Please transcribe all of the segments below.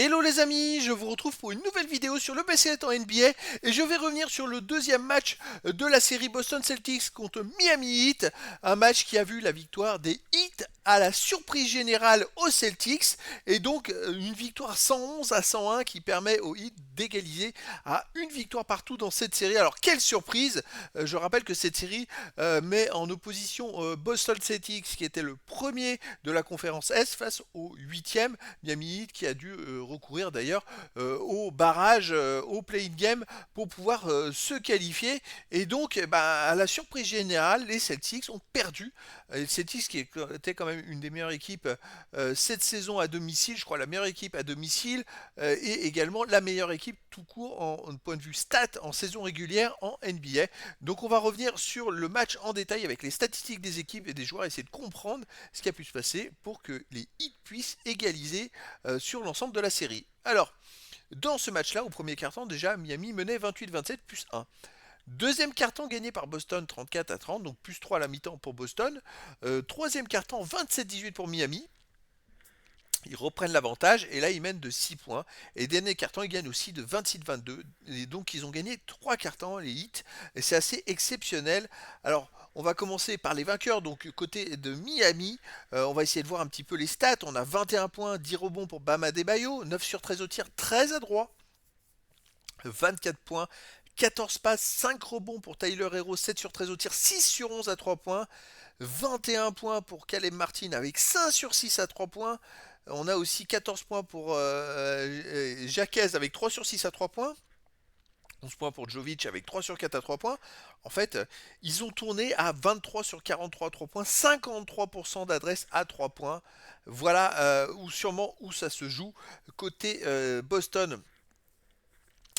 Hello les amis, je vous retrouve pour une nouvelle vidéo sur le basket en NBA et je vais revenir sur le deuxième match de la série Boston Celtics contre Miami Heat, un match qui a vu la victoire des Heat à la surprise générale aux Celtics et donc une victoire 111-101 qui permet aux Heat d'égaliser à une victoire partout dans cette série. Alors quelle surprise. Je rappelle que cette série met en opposition Boston Celtics qui était le premier de la conférence Est face au huitième Miami Heat qui a dû recourir d'ailleurs au barrage, au play-in game pour pouvoir se qualifier. Et donc, à la surprise générale, les Celtics ont perdu. Les Celtics qui était quand même une des meilleures équipes cette saison à domicile, je crois la meilleure équipe à domicile, et également la meilleure équipe tout court en point de vue stats en saison régulière en NBA. Donc on va revenir sur le match en détail avec les statistiques des équipes et des joueurs, essayer de comprendre ce qui a pu se passer pour que les Heat puissent égaliser sur l'ensemble de la série. Alors, dans ce match-là, au premier quart-temps, déjà, Miami menait 28-27 plus 1. Deuxième quart-temps gagné par Boston 34-30, donc plus 3 à la mi-temps pour Boston. Troisième quart-temps 27-18 pour Miami. Ils reprennent l'avantage et là ils mènent de 6 points. Et dernier carton, ils gagnent aussi de 26-22. Et donc ils ont gagné 3 cartons les hits. Et c'est assez exceptionnel. Alors on va commencer par les vainqueurs. Donc côté de Miami, on va essayer de voir un petit peu les stats. On a 21 points, 10 rebonds pour Bam Adebayo, 9 sur 13 au tir, très adroit. 24 points, 14 passes, 5 rebonds pour Tyler Hero, 7 sur 13 au tir, 6 sur 11 à 3 points. 21 points pour Caleb Martin avec 5 sur 6 à 3 points. On a aussi 14 points pour Jacques avec 3 sur 6 à 3 points. 11 points pour Jovic avec 3 sur 4 à 3 points. En fait, ils ont tourné à 23 sur 43 à 3 points, 53% d'adresse à 3 points. Voilà sûrement où ça se joue. Côté Boston,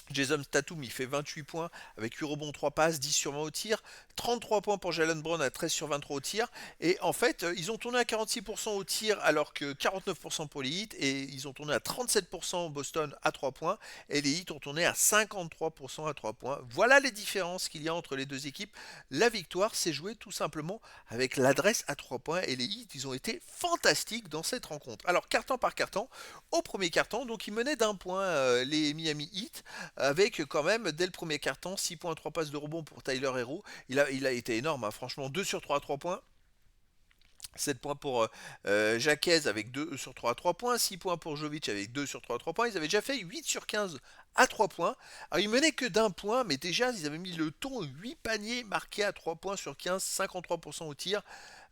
Jason Tatum, il fait 28 points avec 8 rebonds, 3 passes, 10 sur 20 au tir. 33 points pour Jalen Brown à 13 sur 23 au tir. Et en fait, ils ont tourné à 46% au tir alors que 49% pour les Heat. Et ils ont tourné à 37% Boston à 3 points. Et les Heat ont tourné à 53% à 3 points. Voilà les différences qu'il y a entre les deux équipes. La victoire s'est jouée tout simplement avec l'adresse à 3 points. Et les Heat, ils ont été fantastiques dans cette rencontre. Alors, carton par carton, au premier carton, donc ils menaient d'un point les Miami Heat avec quand même dès le premier quart-temps 6 points, 3 passes de rebond pour Tyler Hero. Il a été énorme, hein, franchement 2 sur 3 à 3 points. 7 points pour Jacques avec 2 sur 3 à 3 points, 6 points pour Jovic avec 2 sur 3 à 3 points. Ils avaient déjà fait 8 sur 15 à 3 points. Alors ils menaient que d'un point, mais déjà ils avaient mis le ton, 8 paniers marqués à 3 points sur 15, 53% au tir.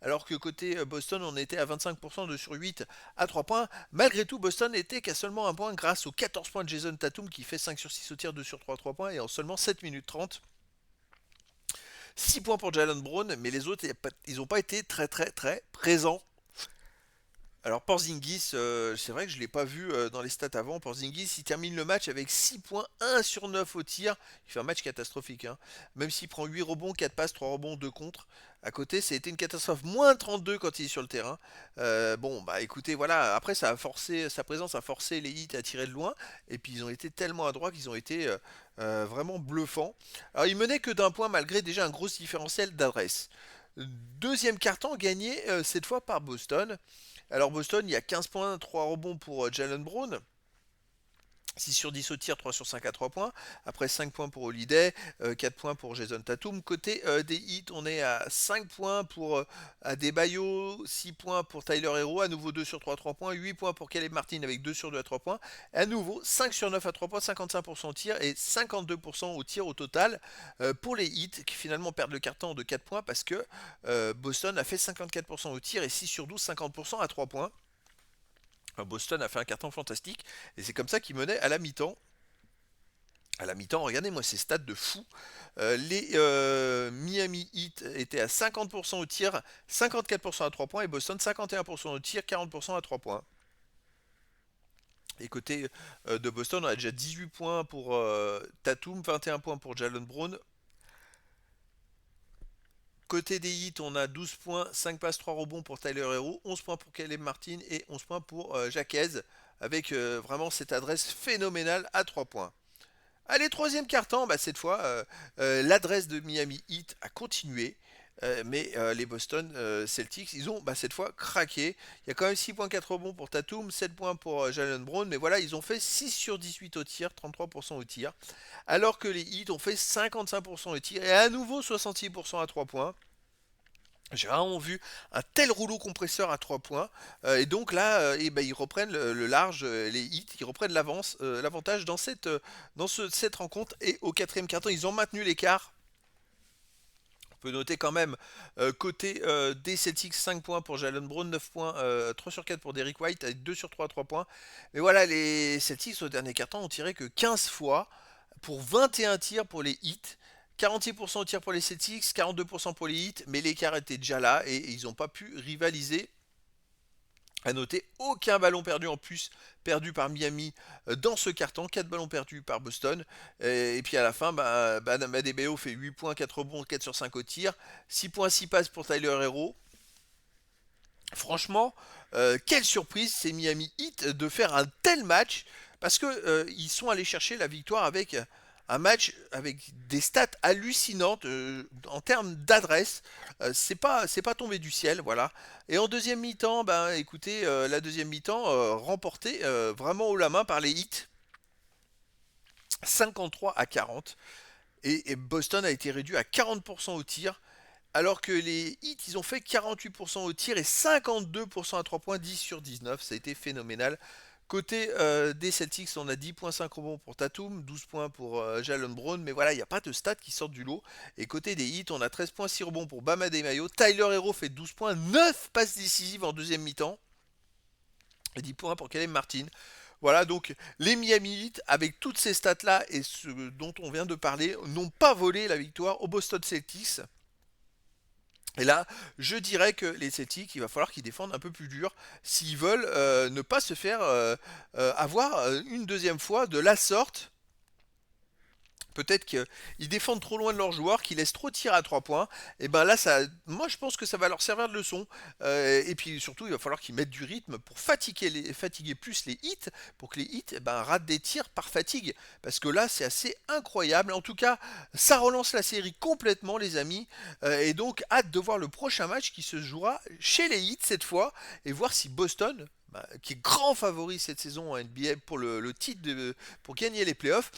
Alors que côté Boston, on était à 25% de sur 8 à 3 points. Malgré tout, Boston était qu'à seulement un point grâce aux 14 points de Jason Tatum qui fait 5 sur 6 au tir, 2 sur 3 à 3 points et en seulement 7 minutes 30. 6 points pour Jalen Brown, mais les autres, ils n'ont pas été très très très présents. Alors Porzingis, c'est vrai que je ne l'ai pas vu dans les stats avant. Porzingis, il termine le match avec 6 points, 1 sur 9 au tir. Il fait un match catastrophique, hein. Même s'il prend 8 rebonds, 4 passes, 3 rebonds, 2 contre. À côté, ça a été une catastrophe. Moins 32 quand il est sur le terrain. Bon, bah écoutez, voilà. Après, ça a forcé, sa présence a forcé les Heat à tirer de loin. Et puis, ils ont été tellement adroits qu'ils ont été vraiment bluffants. Alors, ils menaient que d'un point malgré déjà un gros différentiel d'adresse. Deuxième carton gagné cette fois par Boston. Alors Boston, il y a 15 points, 3 rebonds pour Jalen Brown. 6 sur 10 au tir, 3 sur 5 à 3 points. Après 5 points pour Holiday, 4 points pour Jason Tatum. Côté des Heat, on est à 5 points pour Adebayo, 6 points pour Tyler Hero, à nouveau 2 sur 3 à 3 points, 8 points pour Caleb Martin avec 2 sur 2 à 3 points. À nouveau 5 sur 9 à 3 points, 55% au tir et 52% au tir au total pour les Heat qui finalement perdent le carton de 4 points parce que Boston a fait 54% au tir et 6 sur 12, 50% à 3 points. Boston a fait un carton fantastique et c'est comme ça qu'il menait à la mi-temps. À la mi-temps, regardez-moi ces stats de fou. Les Miami Heat étaient à 50% au tir, 54% à 3 points et Boston 51% au tir, 40% à 3 points. Et côté de Boston, on a déjà 18 points pour Tatum, 21 points pour Jalen Brown. Côté des Heat, on a 12 points, 5 passes, 3 rebonds pour Tyler Hero, 11 points pour Caleb Martin et 11 points pour Jacques avec vraiment cette adresse phénoménale à 3 points. Allez, troisième quart-temps, cette fois, l'adresse de Miami Heat a continué. Mais les Boston Celtics, ils ont cette fois craqué. Il y a quand même 6,4 rebonds pour Tatum, 7 points pour Jalen Brown, mais voilà, ils ont fait 6 sur 18 au tir, 33% au tir, alors que les Heat ont fait 55% au tir et à nouveau 66% à 3 points. J'ai rarement vu un tel rouleau compresseur à 3 points. Et donc là, ils reprennent le large, les hits, ils reprennent l'avantage dans cette rencontre. Et au quatrième quart-temps, ils ont maintenu l'écart. On peut noter quand même, côté des Celtics, 5 points pour Jalen Brown, 9 points, 3 sur 4 pour Derrick White, avec 2 sur 3 à 3 points. Mais voilà, les Celtics au dernier quart-temps ont tiré que 15 fois pour 21 tirs pour les hits. 46% au tir pour les Celtics, 42% pour les Heat, mais l'écart était déjà là et ils n'ont pas pu rivaliser. À noter, aucun ballon perdu en plus perdu par Miami dans ce carton, 4 ballons perdus par Boston. Et puis à la fin, Bam Adebayo fait 8 points, 4 rebonds, 4 sur 5 au tir, 6 points, 6 passes pour Tyler Hero. Franchement, quelle surprise c'est Miami Heat de faire un tel match parce que ils sont allés chercher la victoire avec un match avec des stats hallucinantes en termes d'adresse. C'est pas tombé du ciel, voilà. Et en deuxième mi-temps, écoutez, la deuxième mi-temps remportée vraiment haut la main par les Heat, 53 à 40. Et Boston a été réduit à 40% au tir. Alors que les Heat, ils ont fait 48% au tir et 52% à 3 points, 10 sur 19. Ça a été phénoménal. Côté des Celtics, on a 10,5 rebonds pour Tatum, 12 points pour Jalen Brown, mais voilà, il n'y a pas de stats qui sortent du lot. Et côté des Heat, on a 13,6 rebonds pour Bam Adebayo, Tyler Hero fait 12 points, 9 passes décisives en deuxième mi-temps, et 10 points pour Caleb Martin. Voilà, donc les Miami Heat, avec toutes ces stats-là et ce dont on vient de parler, n'ont pas volé la victoire aux Boston Celtics. Et là, je dirais que les Celtics, il va falloir qu'ils défendent un peu plus dur s'ils veulent ne pas se faire avoir une deuxième fois de la sorte. Peut-être qu'ils défendent trop loin de leurs joueurs, qu'ils laissent trop tirer à 3 points. Et ben là, moi je pense que ça va leur servir de leçon. Et puis surtout, il va falloir qu'ils mettent du rythme pour fatiguer plus les hits, pour que les hits ratent des tirs par fatigue. Parce que là, c'est assez incroyable. En tout cas, ça relance la série complètement, les amis. Et donc, hâte de voir le prochain match qui se jouera chez les hits cette fois. Et voir si Boston, qui est grand favori cette saison en NBA pour le titre, pour gagner les playoffs,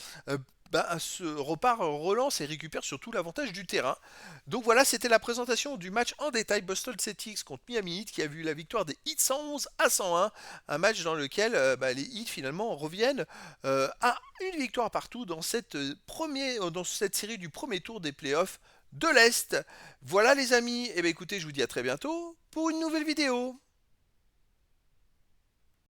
se repart, relance et récupère surtout l'avantage du terrain. Donc voilà, c'était la présentation du match en détail Boston Celtics contre Miami Heat qui a vu la victoire des Heat 111 à 101. Un match dans lequel les Heat finalement reviennent à une victoire partout dans dans cette série du premier tour des playoffs de l'Est. Voilà les amis, et écoutez, je vous dis à très bientôt pour une nouvelle vidéo.